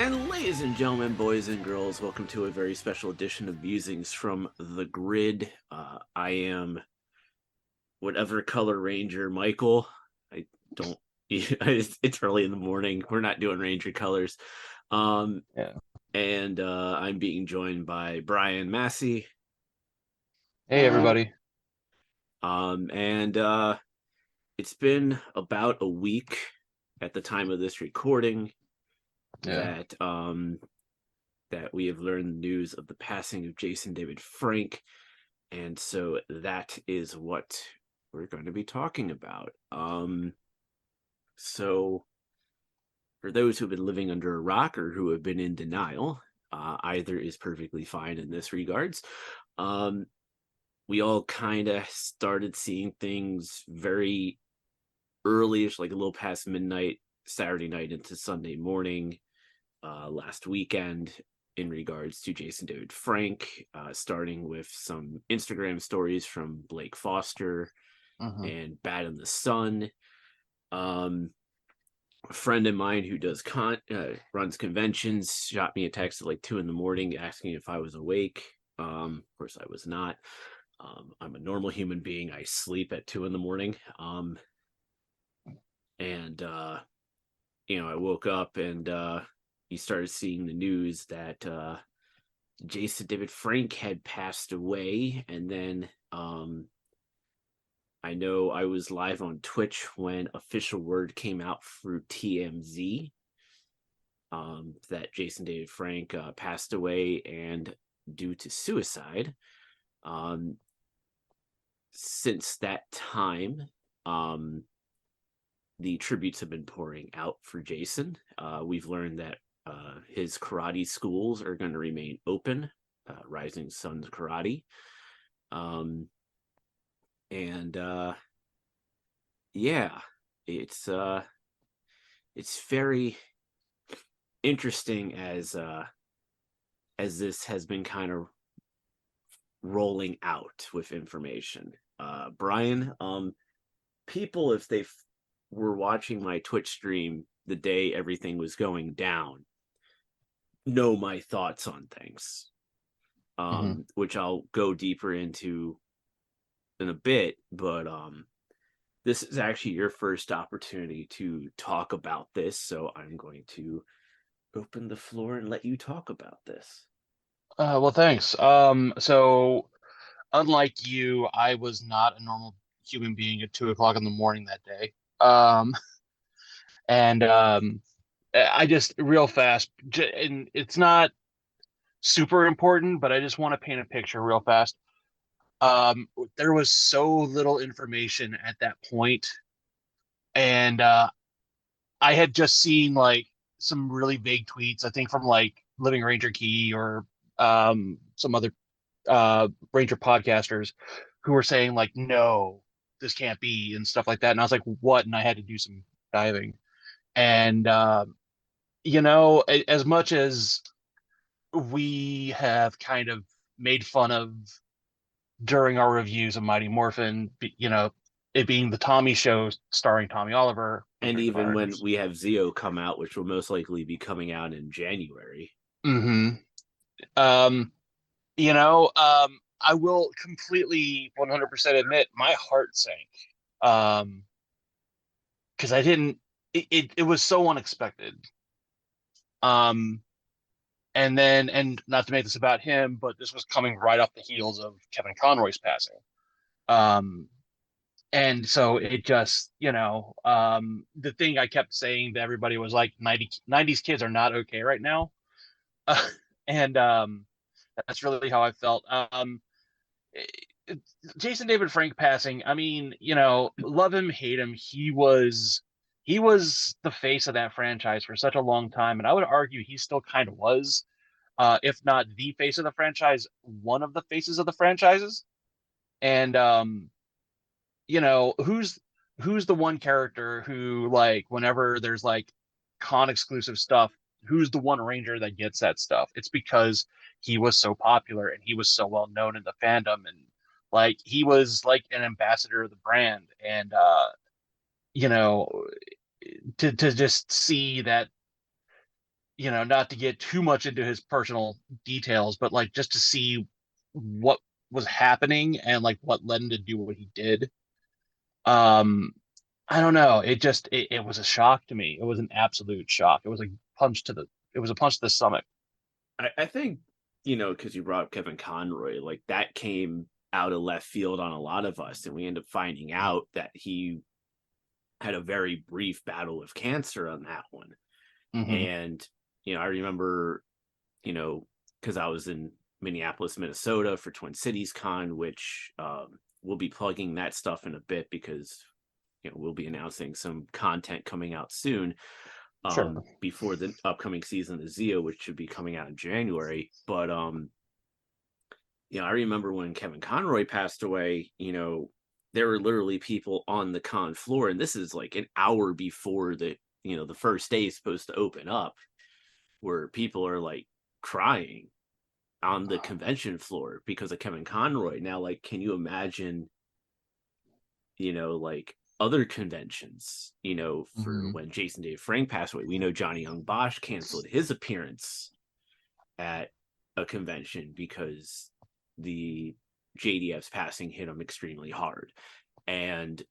And ladies and gentlemen, boys and girls, welcome to a very special edition of Musings from the Grid. I am whatever color ranger Michael. I don't. It's early in the morning. We're not doing ranger colors. Yeah. And I'm being joined by Brian Massey. Hey, everybody. And it's been about a week at the time of this recording Yeah. that we have learned the news of the passing of Jason David Frank, and so that is what we're going to be talking about. So for those who have been living under a rock or who have been in denial, either is perfectly fine in this regards. We all kind of started seeing things very early-ish, like a little past midnight, Saturday night into Sunday morning, last weekend, in regards to Jason David Frank, starting with some Instagram stories from Blake Foster and Bad in the Sun. A friend of mine who does runs conventions shot me a text at like 2 a.m. asking if I was awake. Of course, I was not. I'm a normal human being. I sleep at 2 a.m. And I woke up and you started seeing the news that Jason David Frank had passed away, and then I know I was live on Twitch when official word came out through TMZ that Jason David Frank passed away and due to suicide. Since that time, the tributes have been pouring out for Jason. We've learned that his karate schools are going to remain open, Rising Suns Karate. Yeah, it's very interesting as this has been kind of rolling out with information. Brian, people, if they were watching my Twitch stream the day everything was going down, know my thoughts on things, which I'll go deeper into in a bit, but this is actually your first opportunity to talk about this, so I'm going to open the floor and let you talk about this. Well, thanks. So unlike you, I was not a normal human being at 2 o'clock in the morning that day. And I just real fast, and it's not super important, but I just want to paint a picture real fast. There was so little information at that point, and I had just seen like some really vague tweets, I think from like Living Ranger Key or some other Ranger podcasters who were saying like, no, this can't be and stuff like that. And I was like, what? And I had to do some diving. And as much as we have kind of made fun of during our reviews of Mighty Morphin, it being the Tommy show starring Tommy Oliver, And even when we have Zeo come out, which will most likely be coming out in January. Um, I will completely 100% admit my heart sank. Because I didn't, it was so unexpected. And not to make this about him, but this was coming right off the heels of Kevin Conroy's passing. And so it just, the thing I kept saying to everybody was like, 90s kids are not okay right now. And that's really how I felt. Jason David Frank passing, I mean, love him, hate him, he was the face of that franchise for such a long time, and I would argue he still kind of was, if not the face of the franchise, one of the faces of the franchises. And who's the one character who, like, whenever there's like con exclusive stuff, who's the one ranger that gets that stuff? It's because he was so popular and he was so well known in the fandom, and like he was like an ambassador of the brand. And you know to just see that not to get too much into his personal details, but like just to see what was happening and like what led him to do what he did. Um, I don't know. It was a shock to me. It was an absolute shock. It was a punch to the stomach. I think, because you brought up Kevin Conroy, like that came out of left field on a lot of us, and we end up finding out that he had a very brief battle with cancer on that one. Hmm. And, I remember, because I was in Minneapolis, Minnesota for Twin Cities Con, which we'll be plugging that stuff in a bit because, we'll be announcing some content coming out soon Sure. before the upcoming season of Zio, which should be coming out in January. But I remember when Kevin Conroy passed away, there were literally people on the con floor, and this is like an hour before the first day is supposed to open up, where people are like crying on the convention floor because of Kevin Conroy. Now, like, can you imagine, like other conventions, for Hmm. when Jason Dave Frank passed away? We know Johnny Young Bosch canceled his appearance at a convention because the JDF's passing hit him extremely hard. And,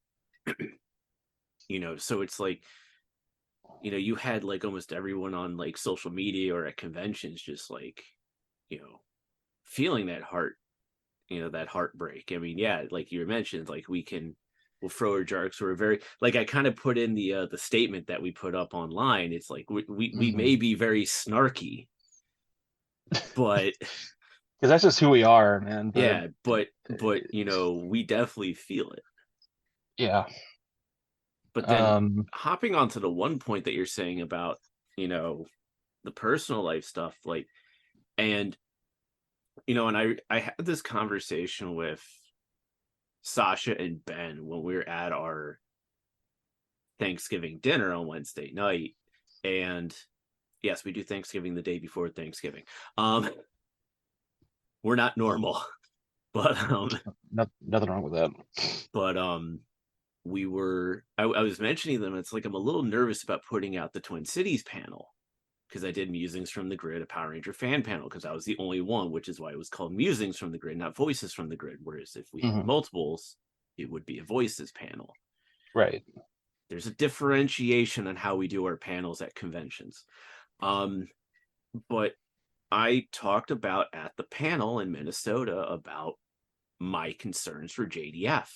so it's like, you had like almost everyone on like social media or at conventions just like, you know, feeling that heartbreak. I mean, yeah, like you mentioned, like we'll throw our jerks. We're very, like, I kind of put in the statement that we put up online. It's like we Hmm. may be very snarky, but Because that's just who we are, man. But yeah, but we definitely feel it. yeah. But then Um, hopping onto the one point that you're saying about, you know, the personal life stuff, like, and and I had this conversation with Sasha and Ben when we were at our Thanksgiving dinner on Wednesday night. And yes, we do Thanksgiving the day before Thanksgiving. Um, we're not normal, but nothing wrong with that. but I was mentioning them. It's like I'm a little nervous about putting out the Twin Cities panel because I did Musings from the Grid, a Power Ranger fan panel, because I was the only one, which is why it was called Musings from the Grid, not Voices from the Grid. Whereas if we had Hmm. multiples, it would be a Voices panel. Right. There's a differentiation on how we do our panels at conventions. Um, but I talked about at the panel in Minnesota about my concerns for JDF.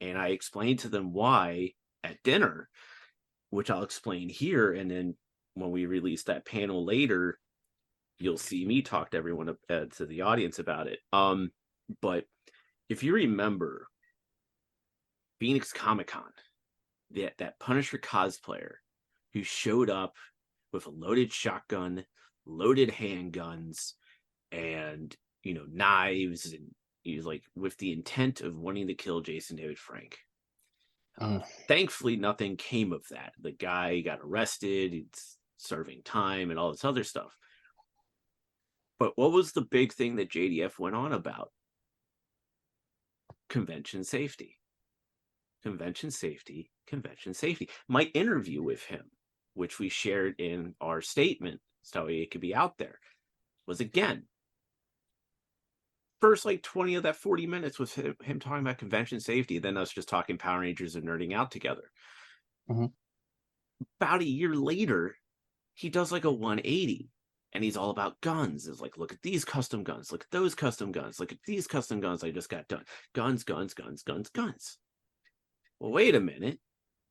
And I explained to them why at dinner, which I'll explain here. And then when we release that panel later, you'll see me talk to everyone, to the audience about it. But if you remember Phoenix Comic Con, that Punisher cosplayer who showed up with a loaded shotgun, loaded handguns, and knives, and he was like with the intent of wanting to kill Jason David Frank. Mm. Thankfully, nothing came of that. The guy got arrested, he's serving time, and all this other stuff. But what was the big thing that JDF went on about? Convention safety. Convention safety, convention safety. My interview with him, which we shared in our statement, so it could be out there, was again first like 20 of that 40 minutes was him talking about convention safety, then us just talking Power Rangers and nerding out together. Hmm. About a year later, he does like a 180 and he's all about guns. It's like, look at these custom guns, look at those custom guns, look at these custom guns I just got done. Guns, guns, guns, guns, guns. Well, wait a minute.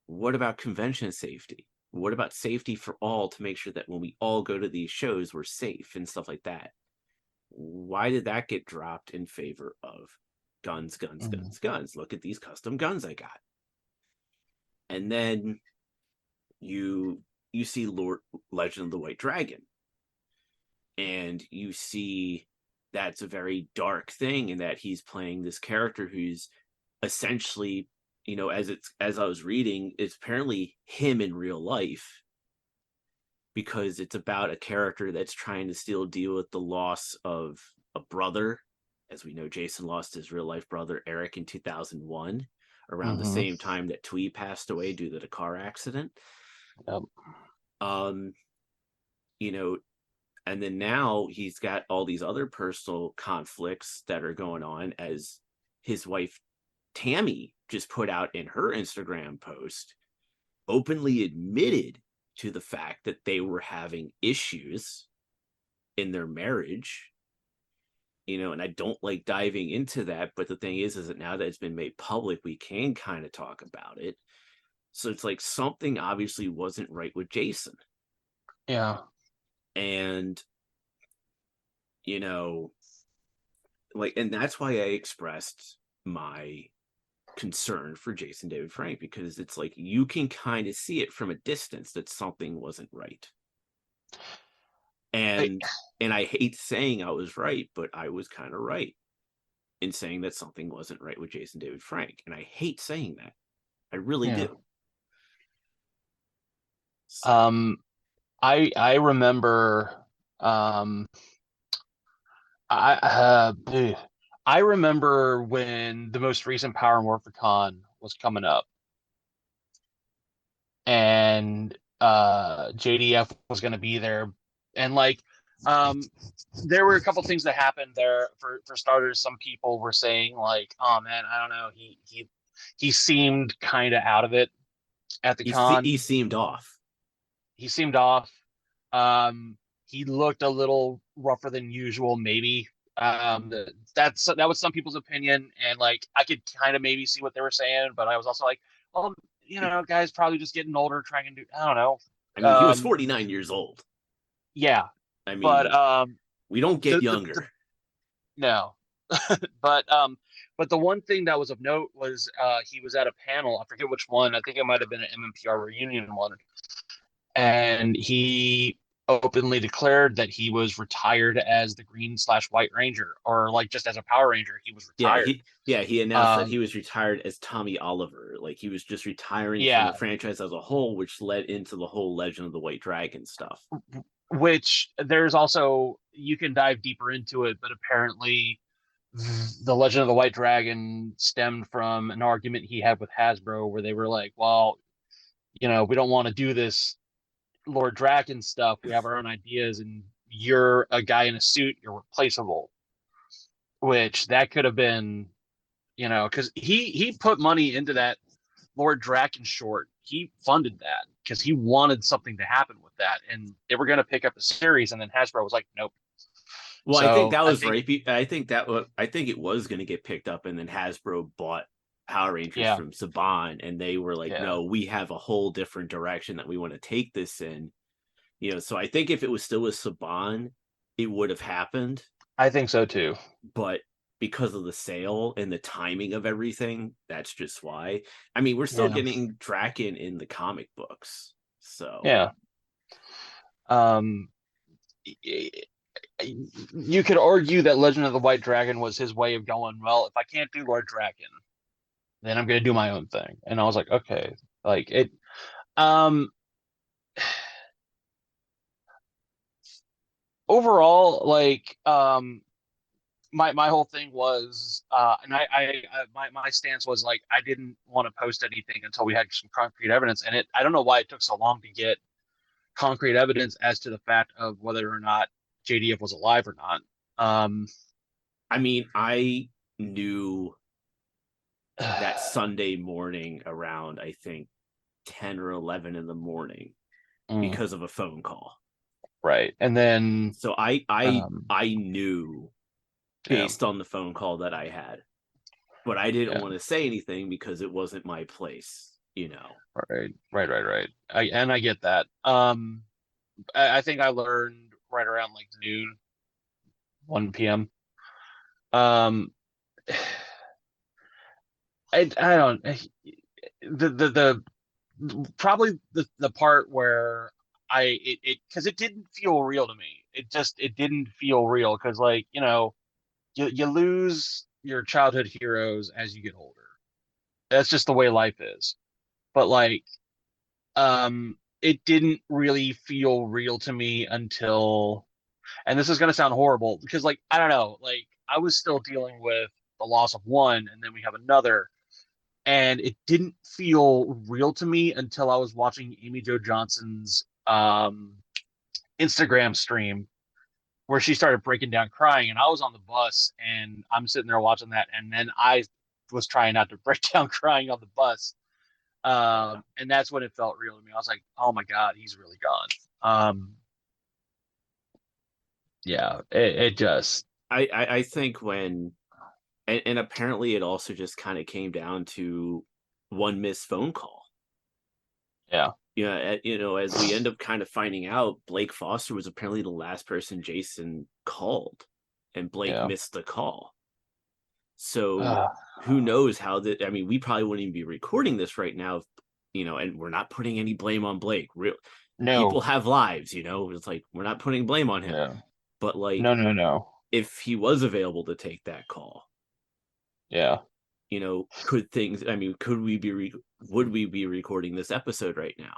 What about convention safety? What about safety for all to make sure that when we all go to these shows, we're safe and stuff like that? Why did that get dropped in favor of guns, guns, Hmm. guns, guns? Look at these custom guns I got. And then you see Lord Legend of the White Dragon, and you see that's a very dark thing in that he's playing this character who's essentially, as I was reading, it's apparently him in real life, because it's about a character that's trying to still deal with the loss of a brother. As we know, Jason lost his real life brother Eric in 2001, around the Hmm. same time that Twee passed away due to the car accident. Yep. Um, you know, and then now he's got all these other personal conflicts that are going on, as his wife Tammy just put out in her Instagram post, openly admitted to the fact that they were having issues in their marriage. And I don't like diving into that, but the thing is that now that it's been made public, we can kind of talk about it. So it's like something obviously wasn't right with Jason. Yeah. And, you know, and that's why I expressed my concern for Jason David Frank, because it's like you can kind of see it from a distance that something wasn't right. I, And I hate saying I was right, but I was kind of right in saying that something wasn't right with Jason David Frank. And I hate saying that. I really yeah. do. So Um, I remember, um, I I remember when the most recent Power and Morphicon was coming up, and JDF was going to be there, and like, um, there were a couple things that happened there. For starters, some people were saying like, "Oh man, I don't know, he seemed kind of out of it at the con. he seemed off. He seemed off. Um, he looked a little rougher than usual, maybe. That was some people's opinion, and like I could kind of maybe see what they were saying, but I was also like, well, guys probably just getting older, trying to do, I don't know. I mean, he was 49 years old. Yeah, I but mean, we don't get the younger. no, but but the one thing that was of note was he was at a panel. I forget which one. I think it might have been an MMPR reunion one, and he openly declared that he was retired as the Green/White Ranger, or like just as a Power Ranger, he was Yeah, retired. he announced that he Um, was retired as Tommy Oliver. Like he was just retiring from the yeah, franchise as a whole, which led into the whole Legend of the White Dragon stuff. which there's also, you can dive deeper into it, but apparently the Legend of the White Dragon stemmed from an argument he had with Hasbro, where they were like, well, we don't want to do this Lord Draken stuff. We have our own ideas, and you're a guy in a suit, you're replaceable. Which that could have been, because he put money into that Lord Draken short. He funded that because he wanted something to happen with that, and they were going to pick up the series, and then Hasbro was like, nope. Well, I think So that I was think, right. I think it was going to get picked up, and then Hasbro bought Power Rangers yeah, from Saban, and they were like, yeah, "No, we have a whole different direction that we want to take this in." So I think if it was still with Saban, it would have happened, I think so too. but because of the sale and the timing of everything, that's just why. I mean, we're still Yeah, getting Draken in the comic books, so yeah. Um, you could argue that Legend of the White Dragon was his way of going, well, if I can't do Lord Draken, then I'm going to do my own thing. And I was like, okay, like it. Um, Overall, like, my whole thing was, and my stance was like, I didn't want to post anything until we had some concrete evidence, and I don't know why it took so long to get concrete evidence as to the fact of whether or not JDF was alive or not. Um, I mean, I knew that Sunday morning around, I think, 10 or 11 in the morning because of a phone call. right, and then, So I um, I knew yeah, based on the phone call that I had, but I didn't yeah, want to say anything because it wasn't my place. right. And I get that. I think I learned right around like noon, 1 p.m. Um, I don't the probably the part where it because it didn't feel real to me. It didn't feel real because, like, you lose your childhood heroes as you get older. That's just the way life is. But like, it didn't really feel real to me until, and this is gonna sound horrible because, like, I don't know, like I was still dealing with the loss of one, and then we have another, and it didn't feel real to me until I was watching Amy Jo Johnson's Instagram stream where she started breaking down crying, and I was on the bus and I'm sitting there watching that, and then I was trying not to break down crying on the bus. Yeah. And that's when it felt real to me. I was like, oh my God, he's really gone. Um, yeah, it just, I think when and apparently it also just kind of came down to one missed phone call. yeah, As we end up kind of finding out, Blake Foster was apparently the last person Jason called, and Blake yeah. missed the call. So Uh, who knows how that? I mean, we probably wouldn't even be recording this right now, and we're not putting any blame on Blake. Real people no, have lives, it's like we're not putting blame on him. yeah, But like, no, no, no, if he was available to take that call, yeah. could things? I mean, would we be recording this episode right now?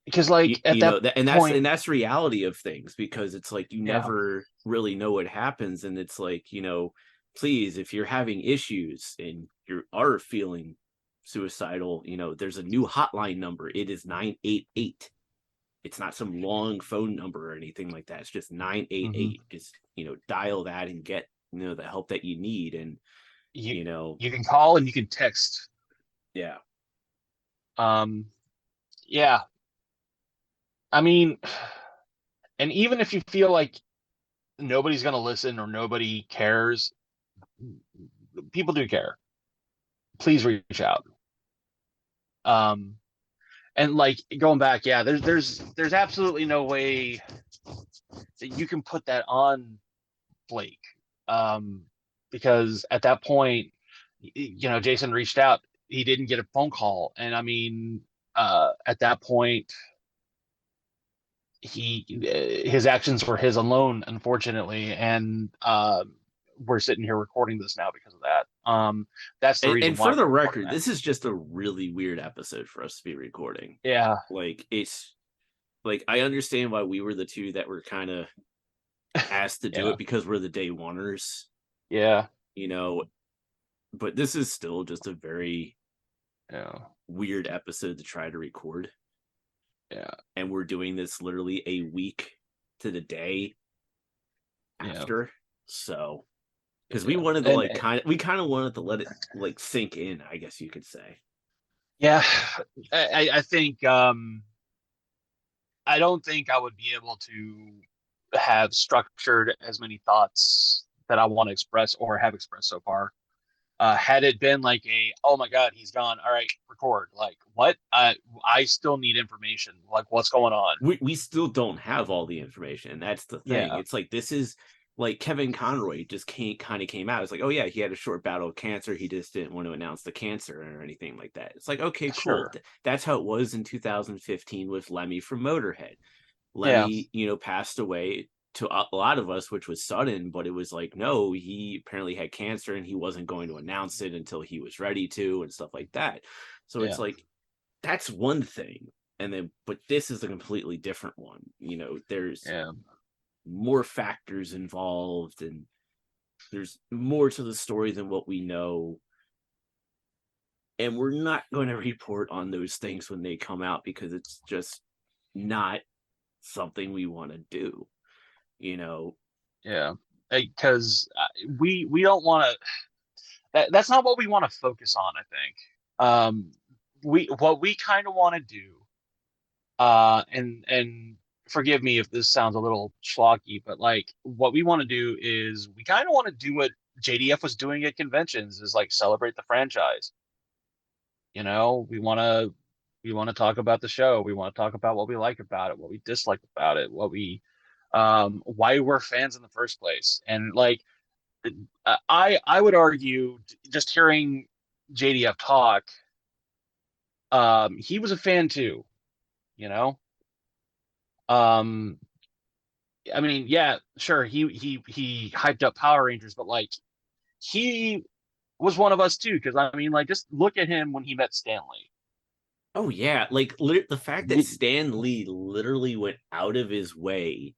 Because you, like at you that know that and that's point, and that's reality of things, because it's like you yeah, never really know what happens, and it's like, please, if you're having issues and you are feeling suicidal, there's a new hotline number. It is 988. It's not some long phone number or anything like that. It's just hmm 988. Just dial that and get the help that you need. And you you know you can call and you can text. yeah. Um, yeah, I mean, and even if you feel like nobody's gonna listen or nobody cares, people do care. Please reach out. Um, and like going back, yeah, there's absolutely no way that you can put that on Blake, um, because at that point, Jason reached out. He didn't get a phone call, and I mean, at that point, his actions were his alone, unfortunately, and we're sitting here recording this now because of that. That's the reason And why for the we're recording record, that. this is just a really weird episode for us to be recording. Yeah, Like, it's like, I understand why we were the two that were kind of asked to do yeah, it, because we're the day oneers, yeah, you know, but this is still just a very yeah, weird episode to try to record. yeah, And we're doing this literally a week to the day yeah, after. So, because we yeah, wanted to and like kind of wanted to let it like sink in, I guess you could say. yeah, I think I don't think I would be able to have structured as many thoughts that I want to express or have expressed so far. Had it been like oh my God, he's gone. All right, record. Like what? I still need information. Like what's going on? We still don't have all the information. And that's the thing. Yeah, It's like, this is like Kevin Conroy just kind of came out. It's like, oh yeah, he had a short battle with cancer. He just didn't want to announce the cancer or anything like that. It's like, okay, cool. sure. That's how it was in 2015 with Lemmy from Motorhead. Yeah, Lemmy, passed away to a lot of us, which was sudden, but it was like, no, he apparently had cancer and he wasn't going to announce it until he was ready to, and stuff like that. So it's yeah, like, that's one thing. And then, but this is a completely different one. There's yeah, more factors involved, and there's more to the story than what we know. And we're not going to report on those things when they come out, because it's just not something we want to do, you know. yeah. Because we don't want to. That's not what we want to focus on. I think. We what we kind of want to do. And forgive me if this sounds a little schlocky, but like what we want to do is we kind of want to do what JDF was doing at conventions, is like celebrate the franchise. We want to talk about the show. We want to talk about what we like about it, what we dislike about it, why we're fans in the first place. And like I would argue, just hearing JDF talk, he was a fan too, you know. Um, I mean, yeah, sure, he hyped up Power Rangers, but like he was one of us too. Because I mean, like, just look at him when he met Stanley. Oh yeah, like the fact that Stan Lee literally went out of his way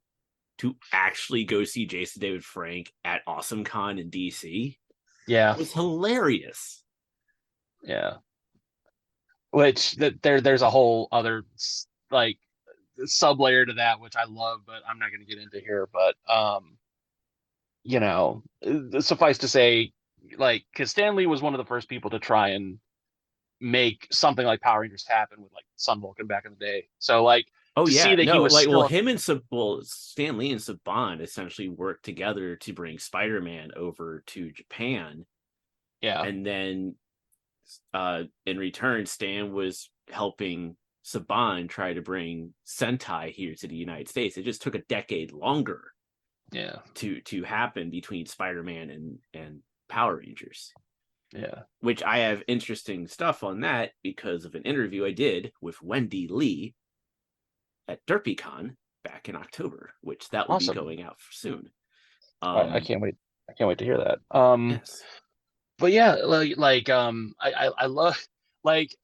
to actually go see Jason David Frank at AwesomeCon in DC Yeah, was hilarious. yeah. Which there's a whole other like sub layer to that, which I love, but I'm not going to get into here. But you know, suffice to say, like, because Stan Lee was one of the first people to try and make something like Power Rangers happen with like Sun Vulcan back in the day. So like Oh to see yeah, that he no, was like well, still, him and Stan Lee and Saban essentially worked together to bring Spider-Man over to Japan, yeah, and then in return, Stan was helping Saban try to bring Sentai here to the United States. It just took a decade longer yeah, to happen between Spider-Man and Power Rangers. yeah. Which I have interesting stuff on that because of an interview I did with Wendy Lee at DerpyCon back in October, which that will be Awesome. going out soon. I can't wait. I can't wait to hear that. Yes. But yeah, I love like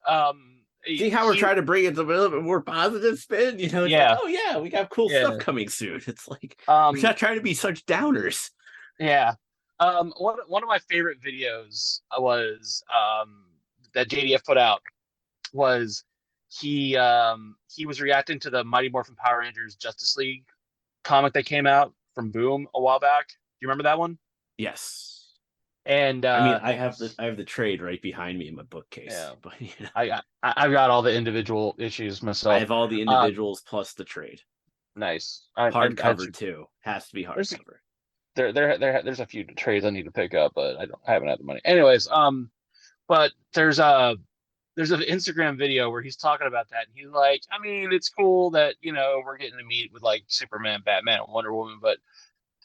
See how we're he trying to bring it to a little bit more positive spin? You know, it's like, yeah oh yeah, we got cool stuff yeah coming soon. It's like we're um not trying to be such downers. yeah one of my favorite videos was that JDF put out was he was reacting to the Mighty Morphin Power Rangers Justice League comic that came out from Boom a while back. Do you remember that one? Yes. And I mean, I have the trade right behind me in my bookcase, yeah, but you know, I've got all the individual issues I myself. have all the Uh, individuals plus the trade. nice. I Hardcover should, too. Has to be there's hardcover. there's a few trades I need to pick up, but I haven't had the money. Anyways, but there's an Instagram video where he's talking about that, and he's like, I mean, it's cool that we're getting to meet with like Superman, Batman, and Wonder Woman, but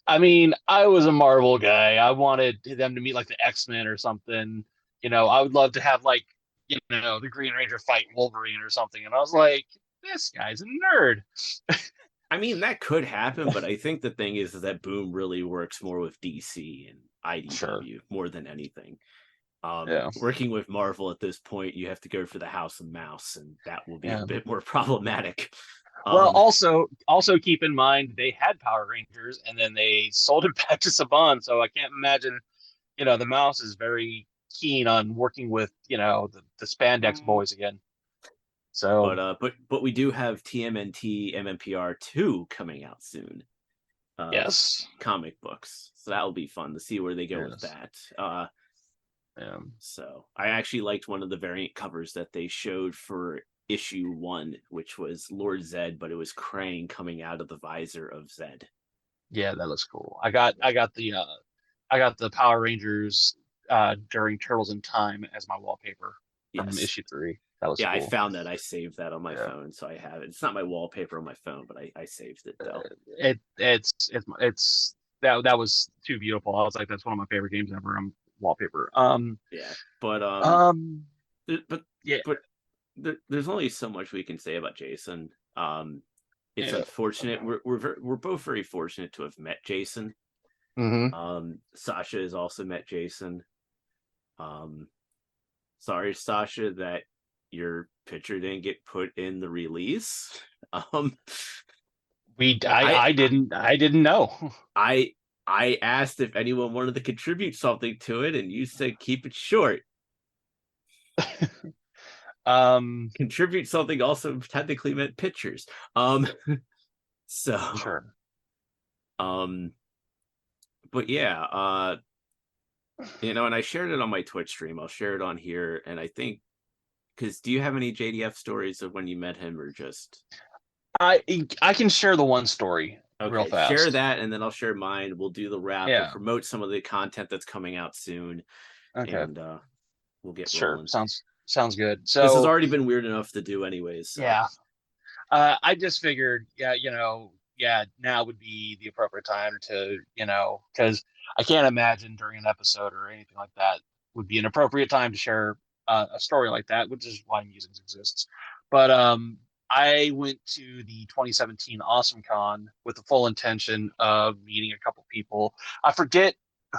I mean, I was a Marvel guy. I wanted them to meet like the X-Men or something. I would love to have like the Green Ranger fight Wolverine or something. And I was like, this guy's a nerd. I mean, that could happen, but I think the thing is that Boom really works more with DC and Sure. IDW more than anything. Yeah. Working with Marvel at this point, you have to go for the House of Mouse, and that will be a Yeah. bit more problematic. Well, Um, also keep in mind they had Power Rangers and then they sold it back to Saban. So I can't imagine, the mouse is very keen on working with, the spandex boys again. So but we do have TMNT MMPR 2 coming out soon. yes. Comic books, so that will be fun to see where they go with Yes. that. Yeah. So I actually liked one of the variant covers that they showed for issue 1, which was Lord Zed, but it was Krang coming out of the visor of Zed. Yeah, that looks cool. I got the Power Rangers during Turtles in Time as my wallpaper from Yes. issue 3. That was Yeah, I cool. found that. I saved that on my Yeah. phone, so I have it. It's not my wallpaper on my phone, but I saved it though. It's that was too beautiful. I was like, that's one of my favorite games ever. Wallpaper. Yeah, but Um, but yeah, but there's only so much we can say about Jason. It's yeah. unfortunate. We're both very fortunate to have met Jason. Mm-hmm. Sasha has also met Jason. Um, Sorry, Sasha, that your picture didn't get put in the release. Um, I I didn't know. I I asked if anyone wanted to contribute something to it, and you said keep it short. Um, Contribute something also technically meant pictures. Um, so sure. um, but yeah, and I shared it on my Twitch stream. I'll share it on here, and I think because do you have any JDF stories of when you met him, or just I I can share the one story real okay? Share fast. that, and then I'll share mine. We'll do the wrap. We'll Yeah. promote some of the content that's coming out soon, Okay. and we'll get Sure. rolling. Sounds good. This has So already been weird enough to do, anyways. So yeah, I just figured, yeah, yeah, now would be the appropriate time to, because I can't imagine during an episode or anything like that would be an appropriate time to share a story like that, which is why Musings exists. But I went to the 2017 Awesome Con with the full intention of meeting a couple people. I forget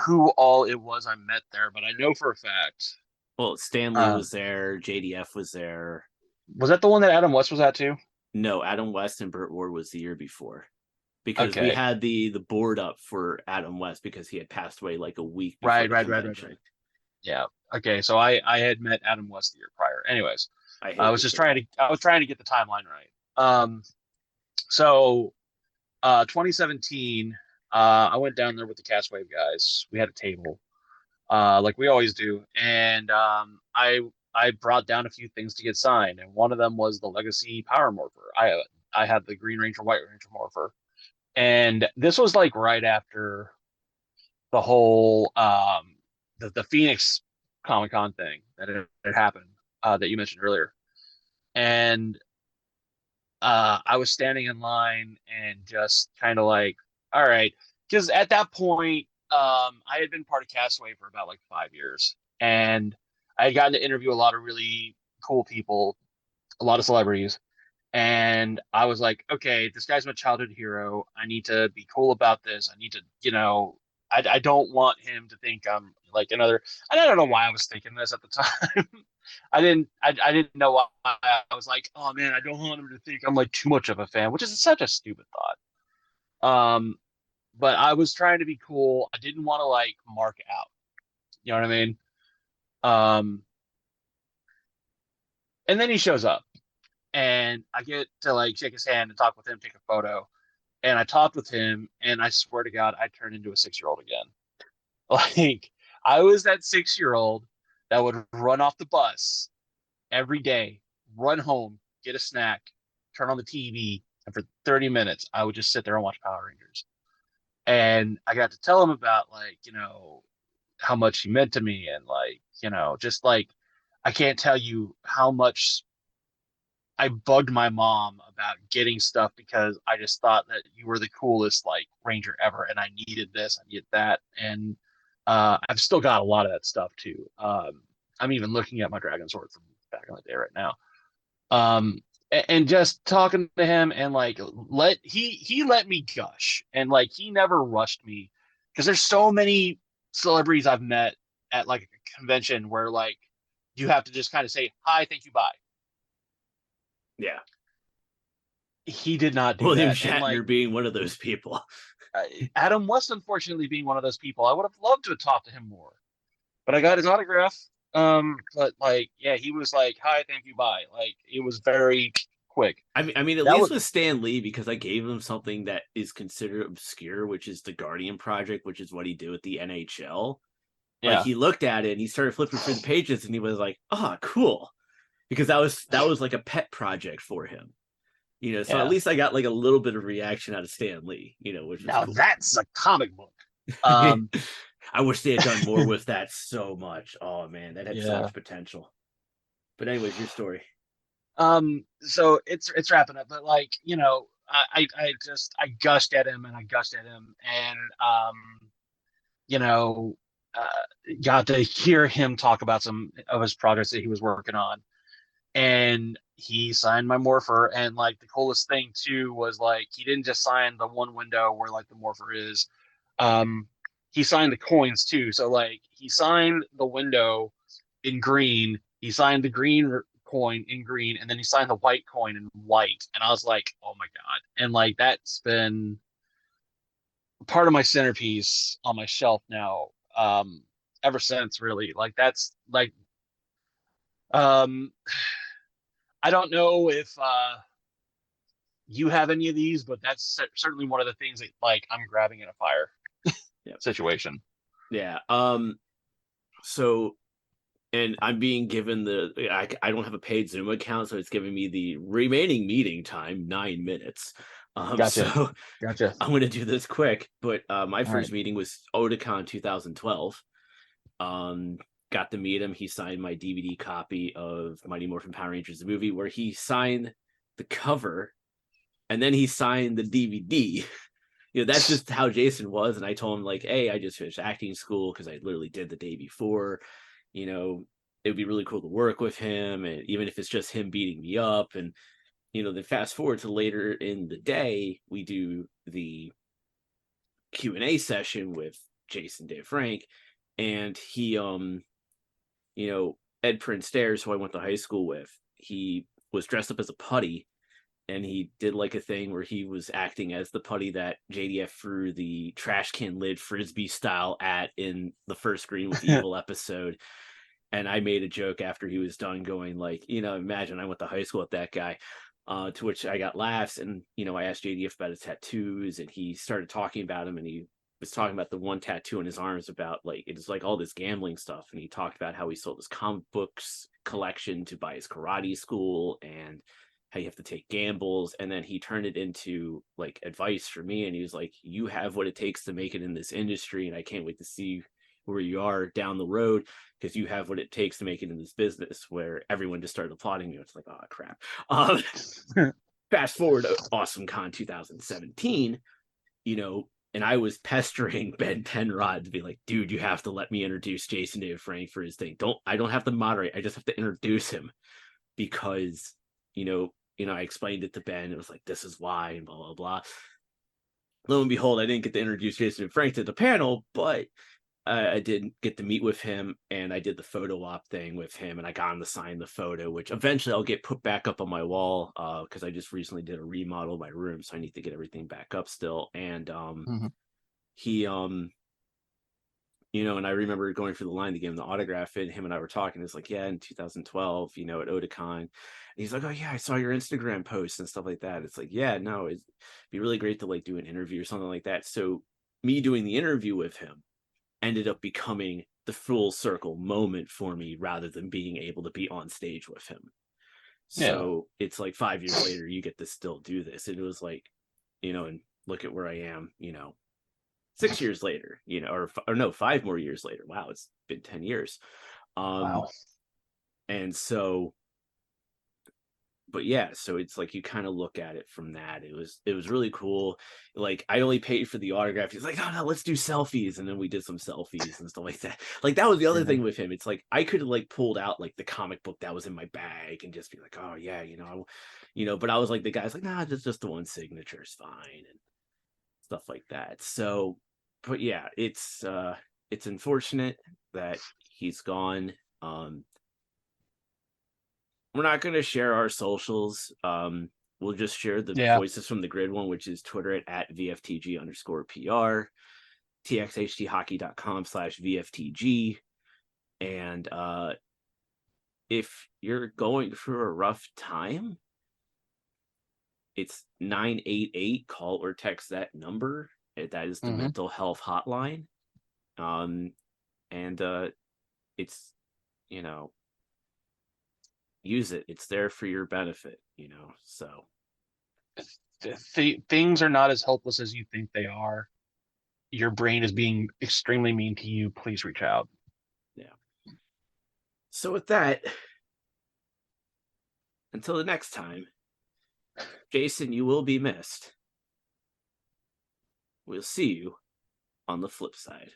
who all it was I met there, but I know for a fact. well, Stanley Uh, was there, JDF was there. was that the one that Adam West was at too? No, Adam West and Burt Ward was the year before. Because we Okay. had the board up for Adam West because he had passed away like a week before Right, the right, right, right, convention. right. Yeah. Okay. So I had met Adam West the year prior. Anyways, I I hate was to just say that. trying to get the timeline right. Um, So 2017, I went down there with the Castaway guys. We had a table, like we always do, and I brought down a few things to get signed, and one of them was the Legacy Power Morpher. I had the Green Ranger, White Ranger Morpher, and this was like right after the whole the Phoenix Comic Con thing that had happened, that you mentioned earlier, and I was standing in line and just kind of like, all right, because at that point, I had been part of Castaway for about like 5 years, and I had gotten to interview a lot of really cool people, a lot of celebrities, and I was like, okay, this guy's my childhood hero. I need to be cool about this. I need to, I don't want him to think I'm like another. And I don't know why I was thinking this at the time. I didn't know why. I was like, oh man, I don't want him to think I'm like too much of a fan, which is such a stupid thought. But I was trying to be cool. I didn't want to like mark out. You know what I mean? Um, and then he shows up, and I get to like shake his hand and talk with him, take a photo. And I talked with him, and I swear to God, I turned into a 6-year-old again. Like I was that 6-year-old that would run off the bus every day, run home, get a snack, turn on the TV, and for 30 minutes, I would just sit there and watch Power Rangers. And I got to tell him about like, how much he meant to me, and like, just like I can't tell you how much I bugged my mom about getting stuff because I just thought that you were the coolest like ranger ever, and I needed this, I needed that, and I've still got a lot of that stuff too. I'm even looking at my dragon sword from back in the day right now. And just talking to him, and like he let me gush, and like he never rushed me, because there's so many celebrities I've met at like a convention where like you have to just kind of say hi, thank you, bye. Yeah. He did not do William that. And like Shatner being one of those people. Adam West, unfortunately, being one of those people, I would have loved to have talked to him more, but I got his autograph. But like, yeah, he was like, "Hi, thank you, bye." Like, it was very quick. I mean, at That least was, with Stan Lee, because I gave him something that is considered obscure, which is the Guardian Project, which is what he did with the NHL. Like yeah, he looked at it and he started flipping through the pages and he was like, "Oh, cool," because that was like a pet project for him. So at yeah. least I got like a little bit of reaction out of Stan Lee, which was Now cool. that's a comic book. Um, I wish they had done more with that so much. Oh man, that had so yeah. much potential. But anyways, your story. So it's wrapping up, but like, I gushed at him, and I gushed at him, and you know, got to hear him talk about some of his projects that he was working on, and he signed my morpher. And like the coolest thing too was like he didn't just sign the one window where like the morpher is. Um, he signed the coins too. So like he signed the window in green. He signed the green coin in green, and then he signed the white coin in white. And I was like, oh my god! And like that's been part of my centerpiece on my shelf now. Ever since, really. Like that's like um I don't know if you have any of these, but that's certainly one of the things that like I'm grabbing in a fire Yeah. situation. Yeah. So, and I'm being given I don't have a paid Zoom account, so it's giving me the remaining meeting time, 9 minutes. Gotcha. So Gotcha. I'm going to do this quick. But my All right. first meeting was Otakon 2012. Um, got to meet him. He signed my DVD copy of Mighty Morphin Power Rangers the movie, where he signed the cover, and then he signed the DVD. That's just how Jason was. And I told him like, hey, I just finished acting school because I literally did the day before. It would be really cool to work with him, and even if it's just him beating me up. And then fast forward to later in the day, we do the Q&A session with Jason Dave Frank, and he Ed Prince Stairs, who I went to high school with, he was dressed up as a putty, and he did like a thing where he was acting as the putty that JDF threw the trash can lid frisbee style at in the first Green with Evil episode. And I made a joke after he was done, going like, imagine I went to high school with that guy. To which I got laughs, and I asked JDF about his tattoos, and he started talking about him, and he was talking about the one tattoo on his arms about like it's like all this gambling stuff, and he talked about how he sold his comic books collection to buy his karate school, and how you have to take gambles, and then he turned it into like advice for me, and he was like, "You have what it takes to make it in this industry, and I can't wait to see where you are down the road because you have what it takes to make it in this business." Where everyone just started applauding me. It's like, oh crap. Fast forward to Awesome Con 2017, and I was pestering Ben Penrod to be like, dude, you have to let me introduce Jason David Frank for his thing. I don't have to moderate. I just have to introduce him because, I explained it to Ben. It was like, this is why, and blah, blah, blah. Lo and behold, I didn't get to introduce Jason David Frank to the panel, but I did get to meet with him, and I did the photo op thing with him, and I got him to sign the photo, which eventually I'll get put back up on my wall because I just recently did a remodel of my room, so I need to get everything back up still. And he and I remember going for the line to give him the autograph, and him and I were talking. It's like, yeah, in 2012, at Otakon. And he's like, oh yeah, I saw your Instagram posts and stuff like that. It's like, yeah, no, it'd be really great to like do an interview or something like that. So me doing the interview with him ended up becoming the full circle moment for me rather than being able to be on stage with him. So it's like 5 years later, you get to still do this. And it was like, and look at where I am, 6 years later, or no, 5 more years later. Wow, it's been 10 years. Wow. And so, but yeah, so it's like you kind of look at it from that. It was really cool. Like I only paid for the autograph. He's like, no, let's do selfies, and then we did some selfies and stuff like that. Like that was the other thing with him. It's like I could have like pulled out like the comic book that was in my bag and just be like, oh yeah, but I was like the guy's like, nah, just the one signature is fine and stuff like that. So, but yeah, it's unfortunate that he's gone. We're not going to share our socials. We'll just share the Voices from the Grid one, which is Twitter at VFTG_PR, txhthockey.com/VFTG. And if you're going through a rough time, it's 988. Call or text that number. That is the mental health hotline. And it's, use it. It's there for your benefit, so. Things are not as hopeless as you think they are. Your brain is being extremely mean to you. Please reach out. Yeah. So with that, until the next time, Jason, you will be missed. We'll see you on the flip side.